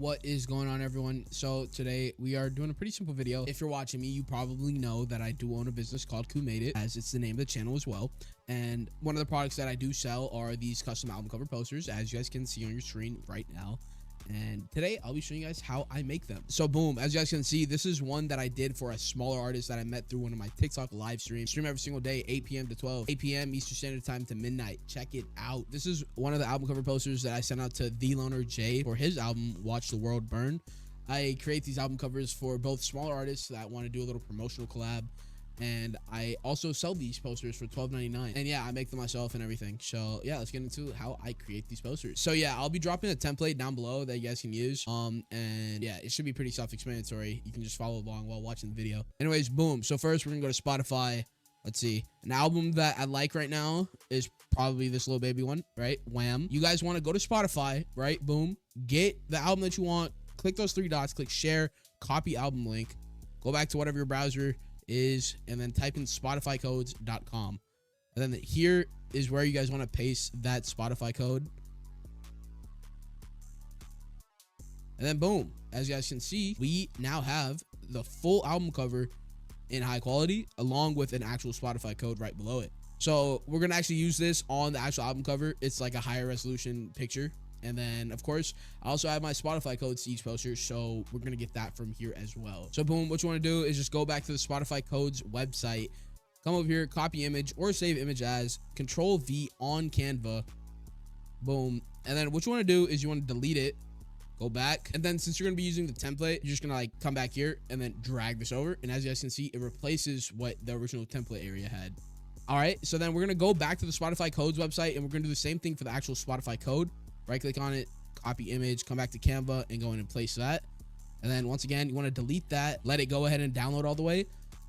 what is going on, everyone? So today we are doing a pretty simple video. If you're watching me, you probably know that I do own a business called Who Made It, as it's the name of the channel as well. And one of the products that I do sell are these custom album cover posters, as you guys can see on your screen right now. And today I'll be showing you guys how I make them. So boom, as you guys can see, this is one that I did for a smaller artist that I met through one of my TikTok live streams. Stream every single day, 8 p.m. to 12, 8 p.m. Eastern Standard Time to midnight. Check it out. This is one of the album cover posters that I sent out to The Loner J for his album Watch the World Burn. I create these album covers for both smaller artists that want to do a little promotional collab, and I also sell these posters for $12.99. And yeah, I make them myself and everything. So yeah, let's get into how I create these posters. So yeah, I'll be dropping a template down below that you guys can use. And yeah, it should be pretty self-explanatory. You can just follow along while watching the video. Anyways, boom. So first we're gonna go to Spotify. Let's see. An album that I like right now is probably this Lil Baby one, right? Wham. You guys want to go to Spotify, right? Boom. Get the album that you want. Click those three dots, click share, copy album link, go back to whatever your browser is, and then type in spotifycodes.com. And then here is where you guys want to paste that Spotify code. And then boom, as you guys can see, we now have the full album cover in high quality along with an actual Spotify code right below it. So we're gonna actually use this on the actual album cover. It's like a higher resolution picture. And then of course I also have my Spotify codes to each poster, so we're gonna get that from here as well. So boom, what you want to do is just go back to the Spotify codes website, come over here, copy image or save image as, Control V on Canva, boom. And then what you want to do is you want to delete it, go back, and then since you're gonna be using the template, you're just gonna like come back here and then drag this over, and as you guys can see, it replaces what the original template area had. All right, so then we're gonna go back to the Spotify codes website and we're gonna do the same thing for the actual Spotify code. Right click on it, copy image, come back to Canva and go in and place that. And then once again, you want to delete that, let it go ahead and download all the way.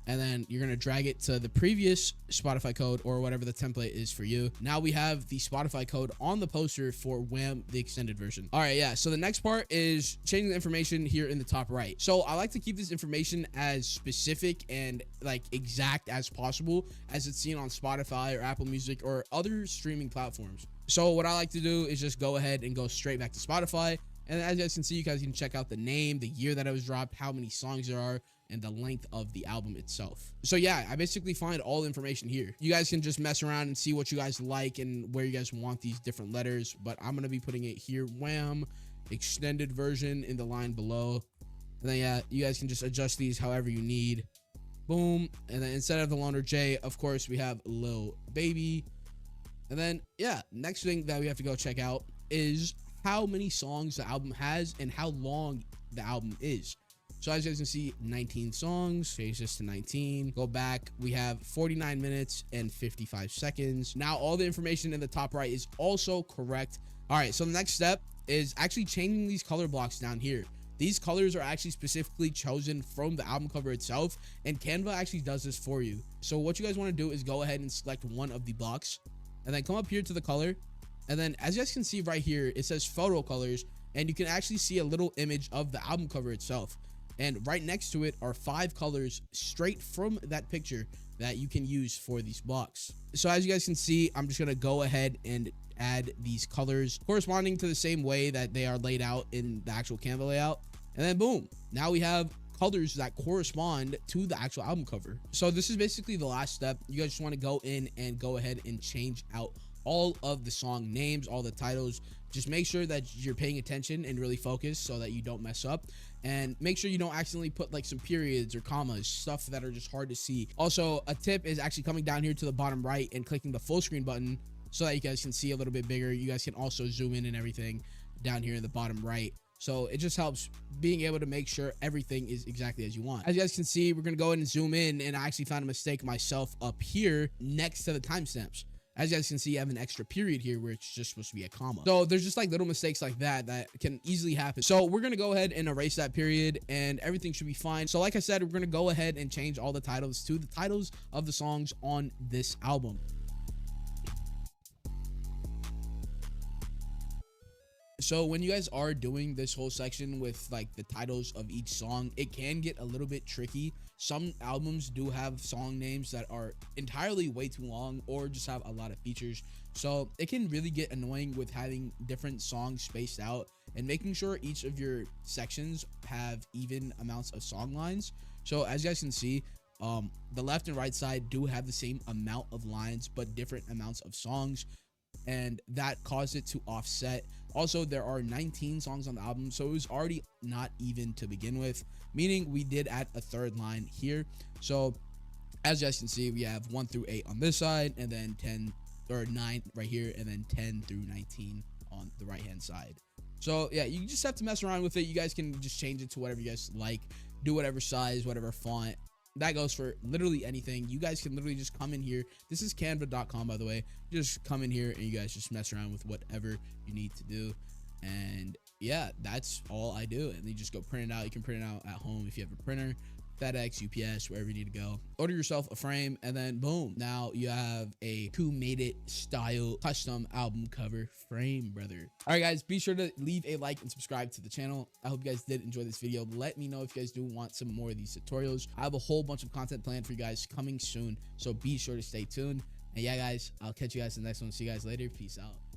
And then you're going to drag it to the previous Spotify code or whatever the template is for you. Now we have the Spotify code on the poster for Wham, the extended version. All right, yeah. So the next part is changing the information here in the top right. So I like to keep this information as specific and like exact as possible as it's seen on Spotify or Apple Music or other streaming platforms. So what I like to do is just go ahead and go straight back to Spotify. And as you guys can see, you guys can check out the name, the year that it was dropped, how many songs there are, and the length of the album itself. So yeah, I basically find all the information here. You guys can just mess around and see what you guys like and where you guys want these different letters, but I'm gonna be putting it here, Wham, extended version in the line below. And then yeah, you guys can just adjust these however you need. Boom. And then instead of the Loner J, of course, we have Lil Baby. And then yeah, next thing that we have to go check out is how many songs the album has and how long the album is. So as you guys can see, 19 songs, change this to 19, go back, we have 49 minutes and 55 seconds. Now all the information in the top right is also correct. All right, so the next step is actually changing these color blocks down here. These colors are actually specifically chosen from the album cover itself, and Canva actually does this for you. So what you guys want to do is go ahead and select one of the blocks and then come up here to the color. And then as you guys can see right here, it says photo colors, and you can actually see a little image of the album cover itself. And right next to it are 5 colors straight from that picture that you can use for these blocks. So as you guys can see, I'm just gonna go ahead and add these colors corresponding to the same way that they are laid out in the actual Canva layout. And then boom, now we have colors that correspond to the actual album cover. So this is basically the last step. You guys just want to go in and go ahead and change out all of the song names, all the titles. Just make sure that you're paying attention and really focus so that you don't mess up, and make sure you don't accidentally put like some periods or commas, stuff that are just hard to see. Also, a tip is actually coming down here to the bottom right and clicking the full screen button so that you guys can see a little bit bigger. You guys can also zoom in and everything down here in the bottom right. So it just helps being able to make sure everything is exactly as you want. As you guys can see, we're gonna go ahead and zoom in, and I actually found a mistake myself up here next to the timestamps. As you guys can see, I have an extra period here where it's just supposed to be a comma. So there's just like little mistakes like that that can easily happen. So we're going to go ahead and erase that period and everything should be fine. So like I said, we're going to go ahead and change all the titles to the titles of the songs on this album. So when you guys are doing this whole section with like the titles of each song, it can get a little bit tricky. Some albums do have song names that are entirely way too long or just have a lot of features. So it can really get annoying with having different songs spaced out and making sure each of your sections have even amounts of song lines. So as you guys can see, the left and right side do have the same amount of lines but different amounts of songs, and that caused it to offset. Also, there are 19 songs on the album, so it was already not even to begin with, meaning we did add a third line here. So as you guys can see, we have 1 through 8 on this side, and then 10 or 9 right here, and then 10 through 19 on the right hand side. So yeah, you just have to mess around with it. You guys can just change it to whatever you guys like, do whatever size, whatever font. That goes for literally anything. You guys can literally just come in here. This is canva.com, by the way. Just come in here and you guys just mess around with whatever you need to do. And yeah, that's all I do. And you just go print it out. You can print it out at home if you have a printer, FedEx, UPS, wherever you need to go. Order yourself a frame, and then boom, now you have a Who Made It style custom album cover frame, brother. All right, guys, be sure to leave a like and subscribe to the channel. I hope you guys did enjoy this video. Let me know if you guys do want some more of these tutorials. I have a whole bunch of content planned for you guys coming soon, so be sure to stay tuned. And yeah, guys, I'll catch you guys in the next one. See you guys later. Peace out.